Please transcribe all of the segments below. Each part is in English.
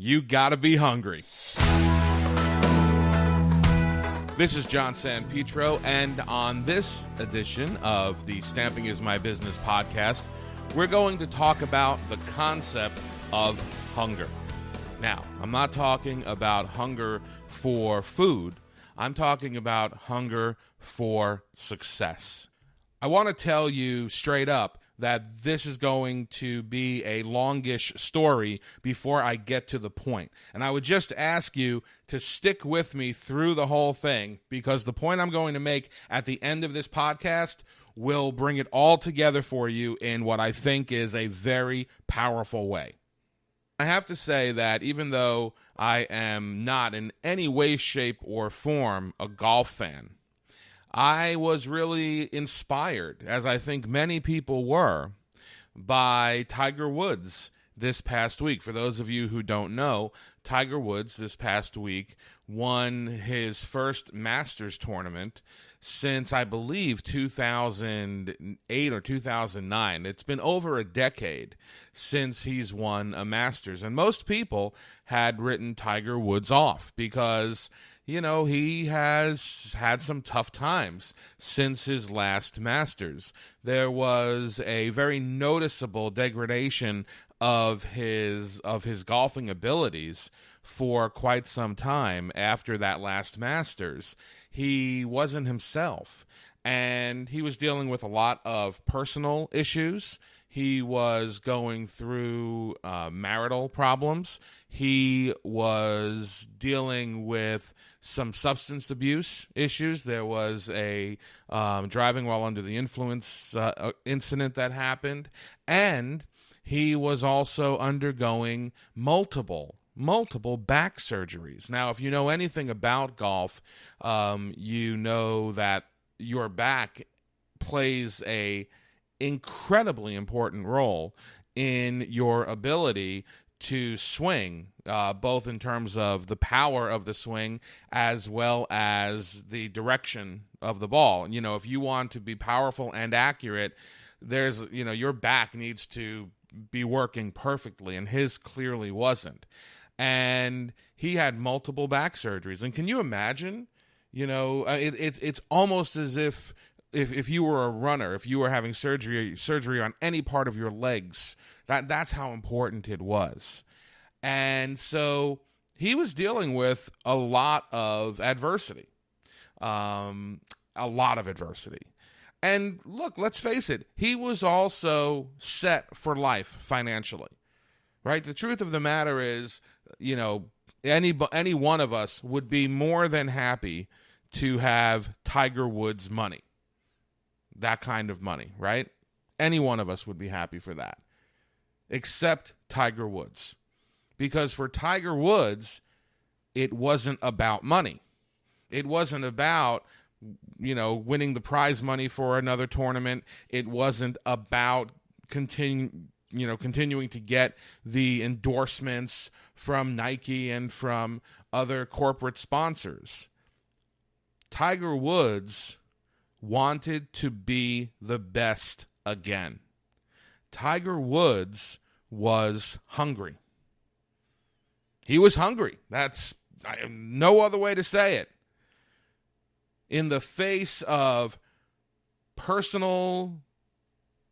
you gotta be hungry. This is John San Pietro, and on this edition of the Stamping is My Business podcast, we're going to talk about the concept of hunger. Now, I'm not talking about hunger for food. I'm talking about hunger for success. I want to tell you straight up that this is going to be a longish story before I get to the point. And I would just ask you to stick with me through the whole thing, because the point I'm going to make at the end of this podcast will bring it all together for you in what I think is a very powerful way. I have to say that even though I am not in any way, shape, or form a golf fan, I was really inspired, as I think many people were, by Tiger Woods this past week. For those of you who don't know, Tiger Woods this past week won his first Masters tournament since, I believe, 2008 or 2009. It's been over a decade since he's won a Masters. And most people had written Tiger Woods off because, you know, he has had some tough times since his last Masters. There was a very noticeable degradation of his golfing abilities for quite some time after that last Masters. He wasn't himself, and he was dealing with a lot of personal issues. He was going through marital problems. He was dealing with some substance abuse issues. There was a driving while under the influence incident that happened, and he was also undergoing multiple back surgeries. Now, if you know anything about golf, you know that your back plays a incredibly important role in your ability to swing, both in terms of the power of the swing as well as the direction of the ball. You know, if you want to be powerful and accurate, your back needs to be working perfectly, and his clearly wasn't. And he had multiple back surgeries. And can you imagine? You know, it's almost as if you were a runner, if you were having surgery on any part of your legs, that's how important it was. And so he was dealing with a lot of adversity. And look, let's face it, he was also set for life financially, right? The truth of the matter is, you know, any one of us would be more than happy to have Tiger Woods money, that kind of money, right? Any one of us would be happy for that, except Tiger Woods. Because for Tiger Woods, it wasn't about money. It wasn't about, you know, winning the prize money for another tournament. It wasn't about continuing to get the endorsements from Nike and from other corporate sponsors. Tiger Woods wanted to be the best again. Tiger Woods was hungry. He was hungry. That's no other way to say it. In the face of personal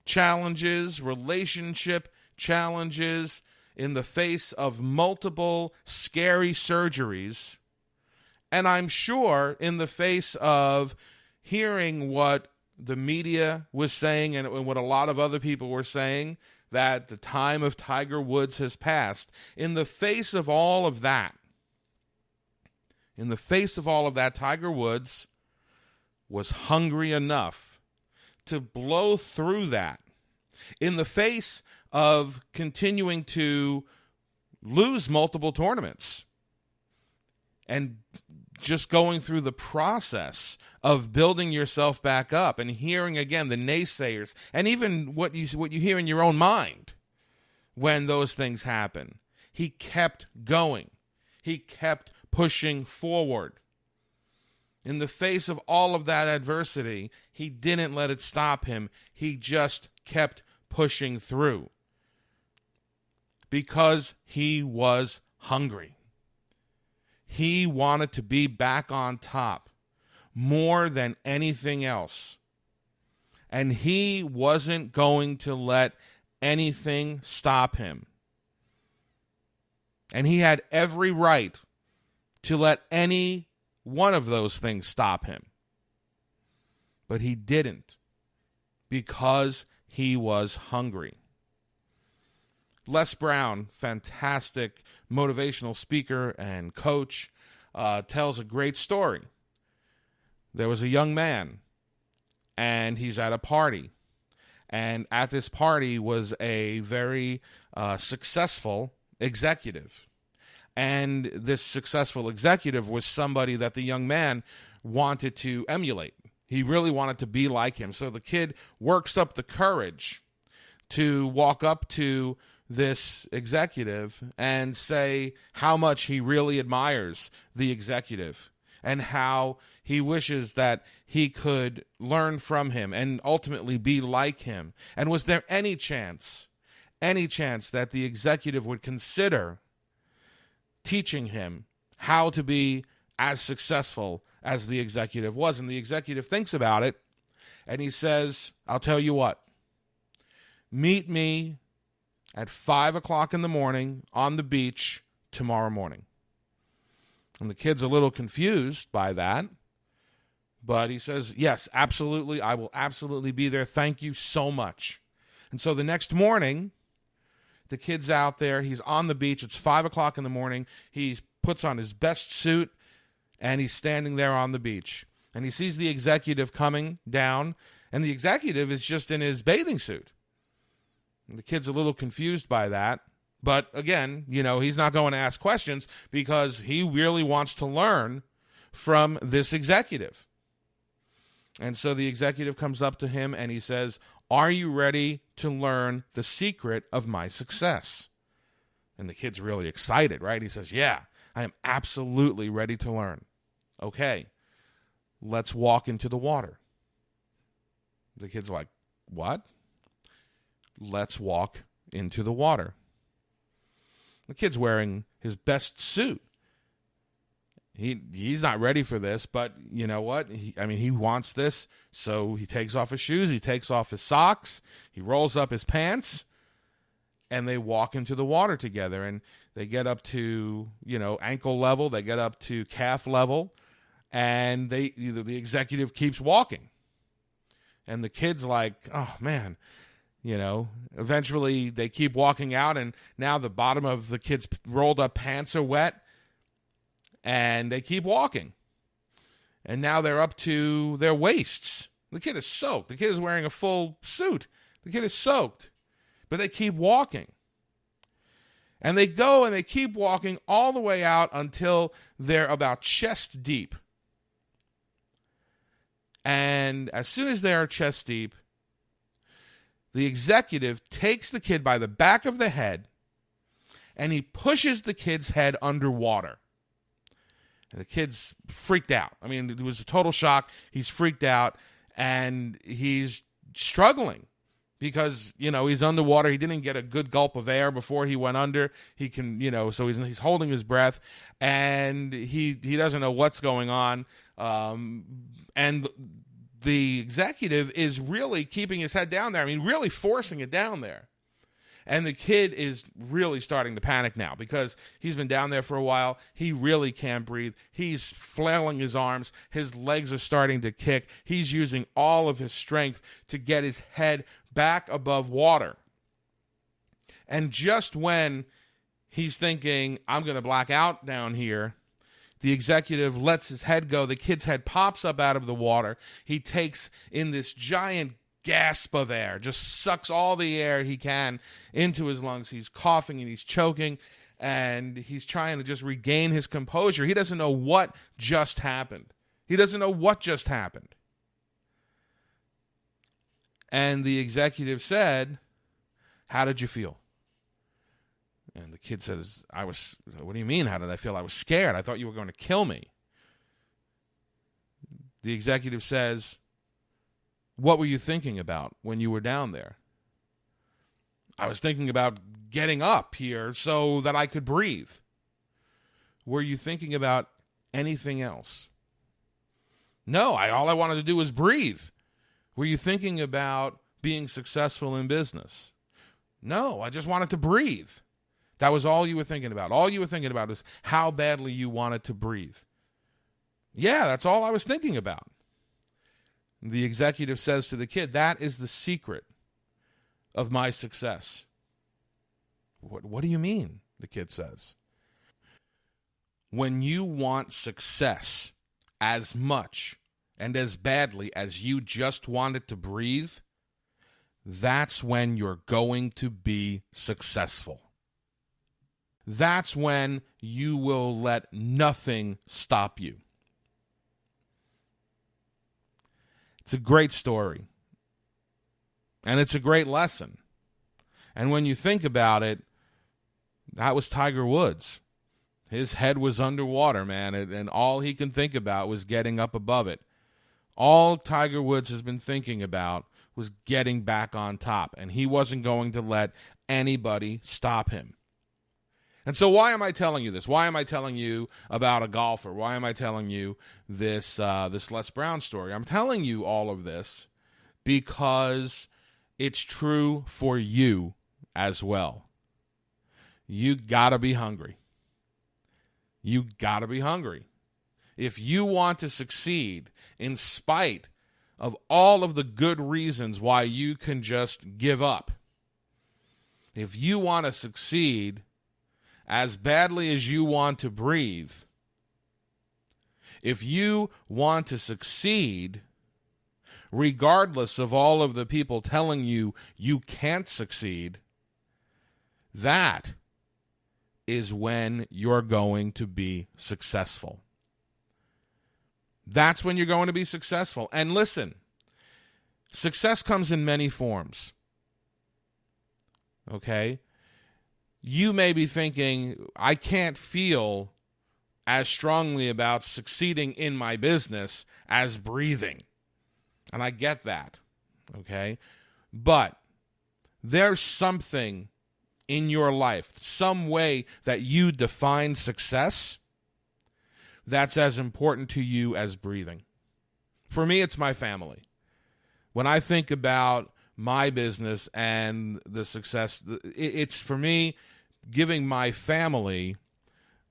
challenges, relationship challenges, in the face of multiple scary surgeries, and I'm sure in the face of hearing what the media was saying and what a lot of other people were saying, that the time of Tiger Woods has passed. In the face of all of that, Tiger Woods was hungry enough to blow through that. In the face of continuing to lose multiple tournaments and just going through the process of building yourself back up and hearing again the naysayers and even what you hear in your own mind when those things happen. He kept going. He kept pushing forward. In the face of all of that adversity, he didn't let it stop him. He just kept pushing through because he was hungry. He wanted to be back on top more than anything else. And he wasn't going to let anything stop him. And he had every right to let any one of those things stop him. But he didn't, because he was hungry. Les Brown, fantastic motivational speaker and coach, tells a great story. There was a young man, and he's at a party. And at this party was a very successful executive. And this successful executive was somebody that the young man wanted to emulate. He really wanted to be like him. So the kid works up the courage to walk up to this executive and say how much he really admires the executive and how he wishes that he could learn from him and ultimately be like him. And was there any chance that the executive would consider teaching him how to be as successful as the executive was? And the executive thinks about it, and he says, I'll tell you what, meet me at 5 o'clock in the morning on the beach tomorrow morning. And the kid's a little confused by that, but he says, yes, absolutely, I will absolutely be there. Thank you so much. And so the next morning, the kid's out there. He's on the beach. It's 5 o'clock in the morning. He puts on his best suit, and he's standing there on the beach. And he sees the executive coming down, and the executive is just in his bathing suit. And the kid's a little confused by that. But again, he's not going to ask questions because he really wants to learn from this executive. And so the executive comes up to him and he says, are you ready to learn the secret of my success? And the kid's really excited, right? He says, yeah, I am absolutely ready to learn. Okay, let's walk into the water. The kid's like, what? Let's walk into the water. The kid's wearing his best suit. He's not ready for this, but you know what? He wants this, so he takes off his shoes, he takes off his socks, he rolls up his pants, and they walk into the water together. And they get up to, ankle level, they get up to calf level, and the executive keeps walking. And the kid's like, oh, man. Eventually they keep walking out, and now the bottom of the kid's rolled up pants are wet, and they keep walking. And now they're up to their waists. The kid is soaked. The kid is wearing a full suit. The kid is soaked. But they keep walking. And they go and they keep walking all the way out until they're about chest deep. And as soon as they are chest deep, the executive takes the kid by the back of the head and he pushes the kid's head underwater. And the kid's freaked out. It was a total shock. He's freaked out and he's struggling because, he's underwater. He didn't get a good gulp of air before he went under. He can, so he's holding his breath and he doesn't know what's going on. And the executive is really keeping his head down there. Really forcing it down there. And the kid is really starting to panic now because he's been down there for a while. He really can't breathe. He's flailing his arms. His legs are starting to kick. He's using all of his strength to get his head back above water. And just when he's thinking, I'm going to black out down here, the executive lets his head go. The kid's head pops up out of the water. He takes in this giant gasp of air, just sucks all the air he can into his lungs. He's coughing and he's choking, and he's trying to just regain his composure. He doesn't know what just happened. And the executive said, how did you feel? And the kid says, what do you mean, how did I feel? I was scared. I thought you were going to kill me. The executive says, what were you thinking about when you were down there? I was thinking about getting up here so that I could breathe. were you thinking about anything else? No, all I wanted to do was breathe. Were you thinking about being successful in business? No, I just wanted to breathe. That was all you were thinking about. All you were thinking about is how badly you wanted to breathe. Yeah, that's all I was thinking about. The executive says to the kid, that is the secret of my success. What do you mean? The kid says. When you want success as much and as badly as you just wanted to breathe, that's when you're going to be successful. That's when you will let nothing stop you. It's a great story. And it's a great lesson. And when you think about it, that was Tiger Woods. His head was underwater, man, and all he can think about was getting up above it. All Tiger Woods has been thinking about was getting back on top, and he wasn't going to let anybody stop him. And so why am I telling you this? Why am I telling you about a golfer? Why am I telling you this Les Brown story? I'm telling you all of this because it's true for you as well. You gotta be hungry. You gotta be hungry. If you want to succeed, in spite of all of the good reasons why you can just give up, if you want to succeed as badly as you want to breathe, if you want to succeed regardless of all of the people telling you you can't succeed, that is when you're going to be successful. That's when you're going to be successful. And listen, success comes in many forms. Okay? You may be thinking, I can't feel as strongly about succeeding in my business as breathing. And I get that. Okay? But there's something in your life, some way that you define success that's as important to you as breathing. For me, it's my family. When I think about my business and the success, it's for me giving my family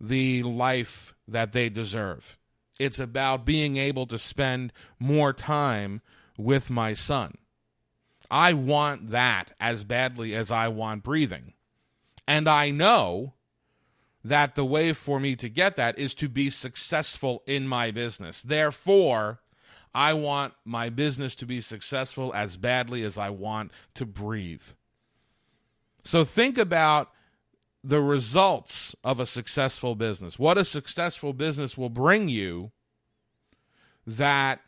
the life that they deserve. It's about being able to spend more time with my son. I want that as badly as I want breathing. And I know that the way for me to get that is to be successful in my business. Therefore, I want my business to be successful as badly as I want to breathe. So think about the results of a successful business. What a successful business will bring you that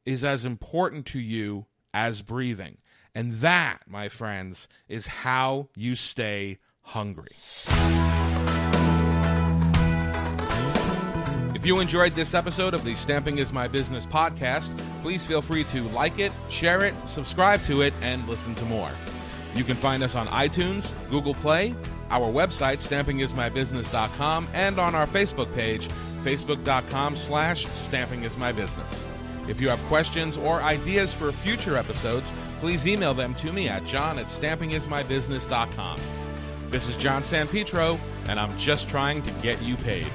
is as important to you as breathing. And that, my friends, is how you stay hungry. If you enjoyed this episode of the Stamping is My Business podcast, please feel free to like it, share it, subscribe to it, and listen to more. You can find us on iTunes, Google Play, our website, stampingismybusiness.com, and on our Facebook page, facebook.com/stampingismybusiness. If you have questions or ideas for future episodes, please email them to me at john@stampingismybusiness.com. This is John San Pietro, and I'm just trying to get you paid.